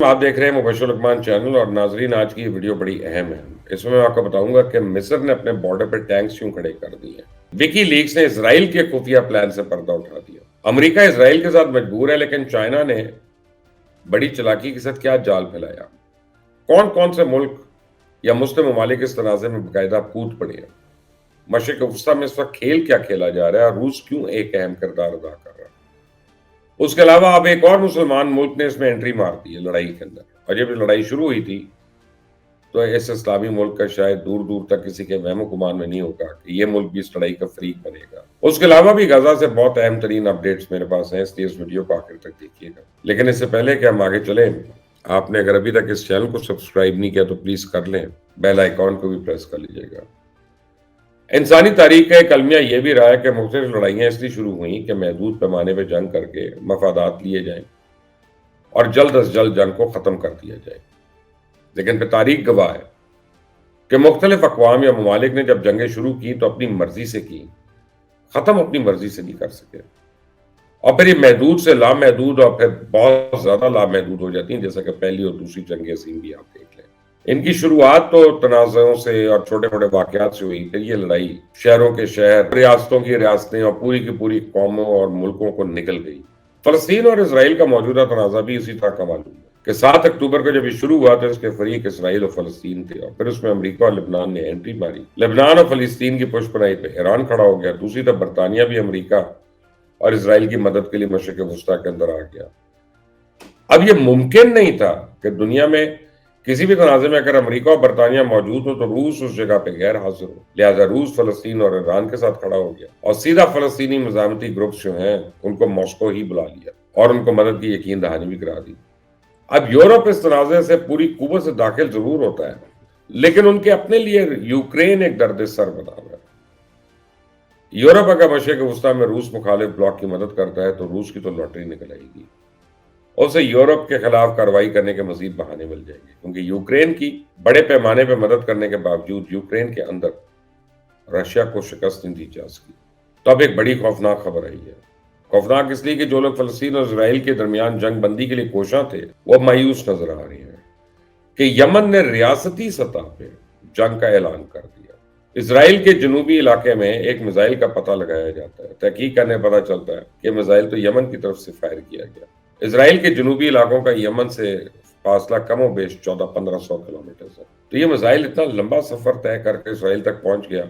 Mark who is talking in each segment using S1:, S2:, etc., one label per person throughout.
S1: आप देख रहे हैं मुबशर लकमान चैनल और नाजरीन आज की ये वीडियो बड़ी अहम है। इसमें मैं आपको बताऊंगा कि मिस्र ने अपने बॉर्डर पर टैंक्स क्यों खड़े कर दिए हैं। विकी लीक्स ने इसराइल के खुफिया प्लान से पर्दा उठा दिया। अमेरिका इसराइल के साथ मजबूर है, लेकिन चाइना ने बड़ी चालाकी के साथ क्या जाल फैलाया। कौन कौन से मुल्क या मुस्लिम ममालिक इस तनाज़े में बाकायदा कूद पड़े हैं। मशरिक वस्ता में इस वक्त खेल क्या खेला जा रहा है और रूस क्यों एक अहम किरदार अदा कर रहा है। उसके अलावा अब एक और मुसलमान मुल्क ने इसमें एंट्री मार दी है लड़ाई के अंदर, और जब लड़ाई शुरू हुई थी तो इस इस्लामी मुल्क का शायद दूर दूर तक किसी के वहम गुमान में नहीं होगा कि ये मुल्क भी इस लड़ाई का फरीक बनेगा। उसके अलावा भी गाजा से बहुत अहम तरीन अपडेट्स मेरे पास हैं, इसलिए इस वीडियो को आखिर तक देखिएगा। लेकिन इससे पहले कि हम आगे चलें, आपने अगर अभी तक इस चैनल को सब्सक्राइब नहीं किया तो प्लीज कर लें, बेल आइकॉन को भी प्रेस कर लीजिएगा। इंसानी तारीख का एक अलमिया यह भी रहा है कि मुख्तलिफ लड़ाइयाँ इसलिए शुरू हुई कि महदूद पैमाने पर जंग करके मफादात लिए जाएं और जल्द अज जल्द जंग को ख़त्म कर दिया जाए। लेकिन फिर तारीख गवाह है कि मुख्तलिफ अक़वाम या ममालिक ने जब जंगें शुरू की तो अपनी मर्जी से की, ख़त्म अपनी मर्जी से नहीं कर सके, और फिर ये महदूद से लामहदूद और फिर बहुत ज़्यादा लामहदूद हो जाती हैं, जैसा कि पहली और दूसरी जंग अज़ीम भी आप देख लें। इनकी शुरुआत तो तनाज़ों से और छोटे छोटे वाक़यात से हुई, फिर ये लड़ाई शहरों के शहर, रियासतों की रियासतें और पूरी की पूरी कौमों और मुल्कों को निकल गई। फ़लस्तीन और इसराइल का मौजूदा तनाज़ा भी इसी तरह का मालूम है कि 7 अक्टूबर को जब ये शुरू हुआ तो इसके फरीक इसराइल और फ़लस्तीन थे, और फिर उसमें अमेरिका और लेबनान ने एंट्री मारी। लेबनान और फ़लस्तीन की पुष्पनाई पे ईरान खड़ा हो गया। दूसरी तरफ बरतानिया भी अमेरिका और इसराइल की मदद के लिए मशरिक़ वस्ता के अंदर आ गया। अब ये मुमकिन नहीं था कि दुनिया में किसी भी तनाज़े में अगर अमेरिका और बरतानिया मौजूद हो तो रूस उस जगह पे गैर हाजिर हो। लिहाजा रूस फ़लस्तीन और ईरान के साथ खड़ा हो गया और सीधा फ़लस्तीनी मज़ामती ग्रुप्स जो हैं उनको मॉस्को ही बुला लिया और उनको मदद की यकीन दहानी भी करा दी। अब यूरोप इस तनाज़े से पूरी कुव्वत से दाखिल जरूर होता है, लेकिन उनके अपने लिए यूक्रेन एक दर्द सर बना हुआ है। यूरोप अगर मशरिक़ वस्ता में रूस मुखालिफ ब्लॉक की मदद करता है तो रूस की तो लॉटरी निकल आएगी, उसे यूरोप के खिलाफ कार्रवाई करने के मजीद बहाने मिल जाएंगे, क्योंकि यूक्रेन की बड़े पैमाने पर मदद करने के बावजूद यूक्रेन के अंदर रशिया को शिकस्त नहीं दी जा सकी। तो अब एक बड़ी खौफनाक खबर आई है। खौफनाक इसलिए कि जो लोग फ़लस्तीन और इसराइल के दरमियान जंग बंदी के लिए कोशां थे वो मायूस नजर आ रहे हैं कि यमन ने रियासती सतह पे जंग का ऐलान कर दिया। इसराइल के जनूबी इलाके में एक मिसाइल का पता लगाया जाता है। तहकीक करने पता चलता है कि मिसाइल तो यमन की तरफ से फायर किया गया। इसराइल के जनूबी इलाकों का यमन से फासला कमो बेश 1400-1500 किलोमीटर है। तो ये मिसाइल इतना लंबा सफर तय करके इसराइल तक पहुंच गया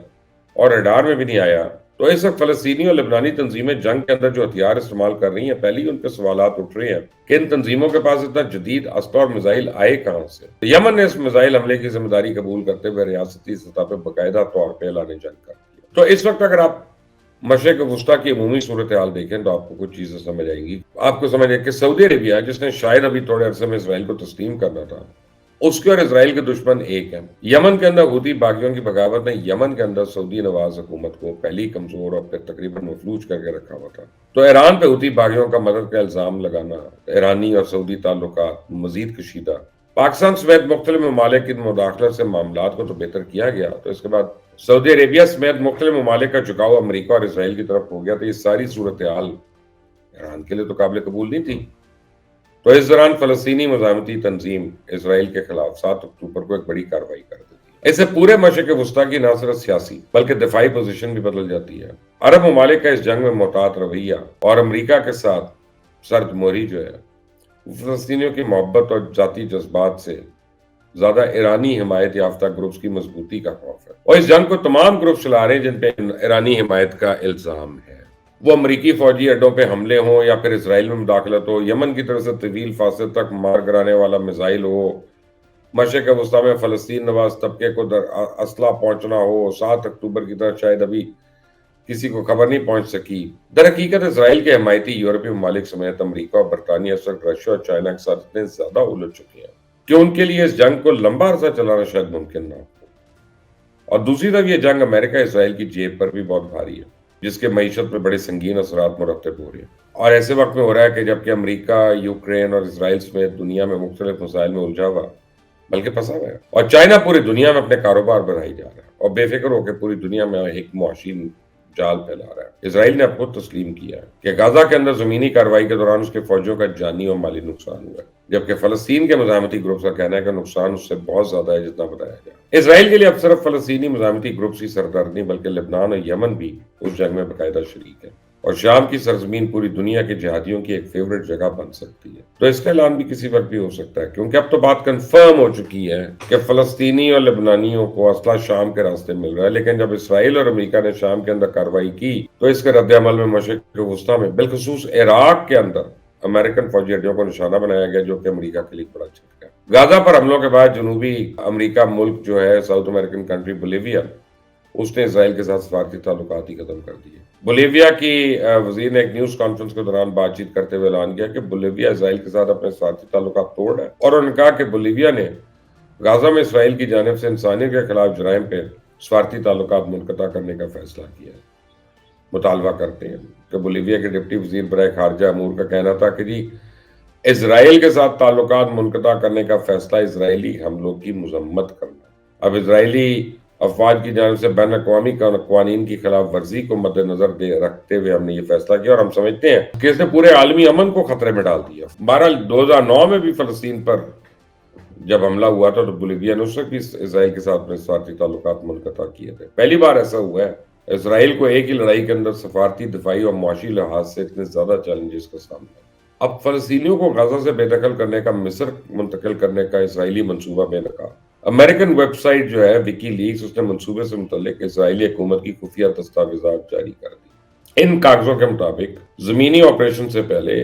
S1: और रडार में भी नहीं आया। तो इस वक्त फ़लस्तीनी और लेबनानी तंजीमें जंग के अंदर जो हथियार इस्तेमाल कर रही हैं, पहले ही उन पर सवालात उठ रहे हैं कि इन तंजीमों के पास इतना जदीद अस्त्र और मिसाइल आए कहां से। तो यमन ने इस मिसाइल हमले की जिम्मेदारी कबूल करते हुए रियासती सतह पर बाकायदा तौर पर ऐलान जंग कर दिया। तो इस वक्त अगर आप मशरिक़ वस्ता की अमूमी सूरत हाल देखें तो आपको कुछ चीजें समझ आएंगी। आपको समझ आए कि सऊदी अरेबिया, जिसने शायद अभी थोड़े अरसे में इसराइल को तस्लीम करना था, उसके और इसराइल के दुश्मन एक हैं। यमन के अंदर हुती बागियों की बगावत ने यमन के अंदर सऊदी नवाज हुकूमत को पहली कमजोर और फिर तकरीबन मफलूज करके रखा हुआ था। तो ईरान पे हुती बागियों का मदद का इल्जाम लगाना, ईरानी और सऊदी ताल्लुकात मजीद कशीदा, पाकिस्तान समेत मुख्तलिफ ममालिक की मुदाखलत से मामलात को तो बेहतर किया गया। तो इसके बाद सऊदी अरेबिया समेत मुख्तलिफ ममालिक का झुकाव अमेरिका और इसराइल की तरफ हो गया। तो ये सारी सूरत हाल ईरान के लिए तो काबिल कबूल नहीं थी। तो इस दौरान फ़लस्तीनी मज़ामती तंजीम इसराइल के खिलाफ 7 अक्टूबर को एक बड़ी कार्रवाई कर देती है। इससे पूरे मशरिक़ वस्ता की न सिर्फ सियासी बल्कि दिफाई पोजीशन भी बदल जाती है। अरब ममालिक का इस जंग में मोहतात रवैया और अमेरिका के साथ सर्द मोहरी जो है, फ़लस्तीनियों की मोहब्बत और जाती जज्बात से ज्यादा ईरानी हिमायत याफ्ता ग्रुप्स की मजबूती का खौफ है। और इस जंग को तमाम ग्रुप चला रहे हैं जिन पे ईरानी हिमायत का इल्जाम है। वो अमरीकी फौजी अड्डों पे हमले हों या फिर इसराइल में मुदाखलत हो, यमन की तरफ से तवील फासले तक मार गिराने वाला मिसाइल हो, मशरिक़ वस्ता में फ़लस्तीन नवाज तबके को असला पहुंचना हो, 7 अक्टूबर की तरह शायद अभी किसी को खबर नहीं पहुंच सकी। दर हकीकत इसराइल के हिमायती यूरोपीय ममालिक समेत अमरीका और बरतानिया इस वक्त रशिया और चाइना के साथ इतने ज्यादा उलझ चुके हैं कि उनके लिए इस जंग को लंबा अरसा चलाना शायद मुमकिन ना हो। और दूसरी तरफ ये जंग अमेरिका इसराइल की जेब पर भी बहुत भारी है, जिसके मईशत पर बड़े संगीन असरात मुरतब हो रहे हैं। और ऐसे वक्त में हो रहा है कि जबकि अमेरिका, यूक्रेन और इसराइल समेत दुनिया में मुख्तलिफ मसाइल में उलझा हुआ बल्कि फंसा हुआ है, और चाइना पूरी दुनिया में अपने कारोबार बढ़ाई जा रहा है और बेफिक्र होकर पूरी दुनिया में एक मुआशी جال پھیلا رہا ہے۔ اسرائیل نے اب خود تسلیم کیا ہے کہ غزہ کے اندر زمینی کارروائی کے دوران اس کے فوجیوں کا جانی اور مالی نقصان ہوا ہے، جبکہ فلسطین کے مزاحمتی گروپس کا کہنا ہے کہ نقصان اس سے بہت زیادہ ہے جتنا بتایا گیا۔ اسرائیل کے لیے اب صرف فلسطینی مزاحمتی گروپس ہی سردار نہیں بلکہ لبنان اور یمن بھی اس جنگ میں باقاعدہ شریک ہے، اور شام کی سرزمین پوری دنیا کے جہادیوں کی ایک فیورٹ جگہ بن سکتی ہے۔ تو اس کا اعلان بھی کسی وقت بھی ہو سکتا ہے، کیونکہ اب تو بات کنفرم ہو چکی ہے کہ فلسطینی اور لبنانیوں کو اسلحہ شام کے راستے مل رہا ہے، لیکن جب اسرائیل اور امریکہ نے شام کے اندر کارروائی کی تو اس کے رد عمل میں مشرق وسطیٰ میں بالخصوص عراق کے اندر امریکن فوجی اڈوں کو نشانہ بنایا گیا، جو کہ امریکہ کے لیے بڑا جھٹکا ہے۔ غزہ پر حملوں کے بعد جنوبی امریکہ ملک جو ہے ساؤتھ امریکن کنٹری بولیویا، اس نے اسرائیل کے ساتھ سفارتی تعلقات ہی ختم کر دیے۔ بولیویا کی وزیر نے ایک نیوز کانفرنس کے دوران بات چیت کرتے ہوئے اعلان کیا کہ بولیویا اسرائیل کے ساتھ اپنے سفارتی تعلقات توڑ ہے، اور انہوں نے کہا کہ بولیویا نے غزہ میں اسرائیل کی جانب سے انسانیت کے خلاف جرائم پہ سفارتی تعلقات منقطع کرنے کا فیصلہ کیا ہے۔ مطالبہ کرتے ہیں کہ بولیویا کے ڈپٹی وزیر برائے خارجہ امور کا کہنا تھا کہ جی اسرائیل کے ساتھ تعلقات منقطع کرنے کا فیصلہ اسرائیلی حملوں کی مذمت کرنا ہے۔ اب اسرائیلی افواج کی جانب سے بین الاقوامی قوانین کی خلاف ورزی کو مد نظر رکھتے ہوئے ہم نے یہ فیصلہ کیا، اور ہم سمجھتے ہیں کہ اس نے پورے عالمی امن کو خطرے میں ڈال دیا۔ بہرحال 2009 میں بھی فلسطین پر جب حملہ ہوا تھا تو بولیویا نے اس وقت بھی اسرائیل کے ساتھ اپنے سفارتی تعلقات منقطع کیے تھے۔ پہلی بار ایسا ہوا ہے اسرائیل کو ایک ہی لڑائی کے اندر سفارتی، دفاعی اور معاشی لحاظ سے اتنے زیادہ چیلنجز کا سامنا ہے۔ اب فلسطینیوں کو غزہ سے بے دخل کرنے کا مصر منتقل کرنے کا اسرائیلی منصوبہ بے نقاب۔ امریکن ویب سائٹ جو ہے وکی لیکس، اس نے منصوبے سے متعلق اسرائیلی حکومت کی خفیہ دستاویزات جاری کر دی۔ ان کاغذوں کے مطابق زمینی آپریشن سے پہلے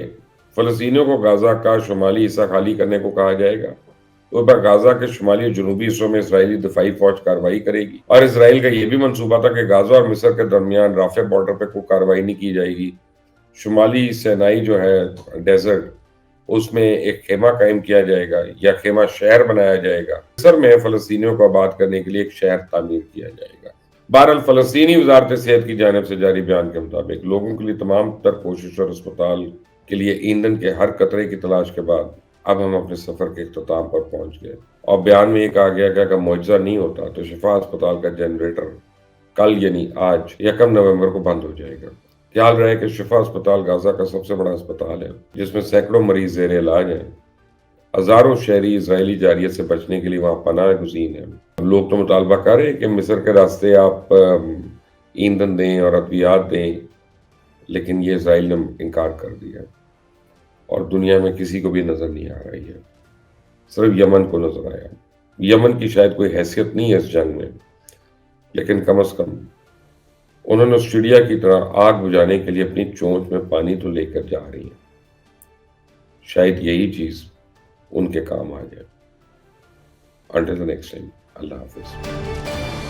S1: فلسطینیوں کو غزہ کا شمالی حصہ خالی کرنے کو کہا جائے گا۔ اس پر غزہ کے شمالی اور جنوبی حصوں میں اسرائیلی دفاعی فوج کارروائی کرے گی، اور اسرائیل کا یہ بھی منصوبہ تھا کہ غزہ اور مصر کے درمیان رافع بارڈر پہ کوئی کارروائی نہیں کی جائے گی۔ شمالی سینائی جو ہے ڈیزرٹ، اس میں ایک خیمہ قائم کیا جائے گا یا خیمہ شہر بنایا جائے گا۔ مصر میں فلسطینیوں کو آباد کرنے کے لیے ایک شہر تعمیر کیا جائے گا۔ بہرحال فلسطینی وزارت صحت کی جانب سے جاری بیان کے مطابق لوگوں کے لیے تمام تر کوشش اور اسپتال کے لیے ایندھن کے ہر قطرے کی تلاش کے بعد اب ہم اپنے سفر کے اختتام پر پہنچ گئے، اور بیان میں یہ کہا گیا کہ اگر معجزہ نہیں ہوتا تو شفا اسپتال کا جنریٹر کل یعنی آج 1 نومبر کو بند ہو جائے گا۔ خیال رہے کہ شفا اسپتال غزہ کا سب سے بڑا اسپتال ہے، جس میں سینکڑوں مریض زیر علاج ہیں۔ ہزاروں شہری اسرائیلی جارحیت سے بچنے کے لیے وہاں پناہ گزین ہیں۔ لوگ تو مطالبہ کر رہے ہیں کہ مصر کے راستے آپ ایندھن دیں اور ادویات دیں، لیکن یہ اسرائیل نے انکار کر دیا، اور دنیا میں کسی کو بھی نظر نہیں آ رہی ہے، صرف یمن کو نظر آیا۔ یمن کی شاید کوئی حیثیت نہیں ہے اس جنگ میں، لیکن کم از کم انہوں نے آسٹریلیا کی طرح آگ بجھانے کے لیے اپنی چونچ میں پانی تو لے کر جا رہی ہیں، شاید یہی چیز ان کے کام آ جائے۔ انٹل دی نیکسٹ ٹائم، اللہ حافظ۔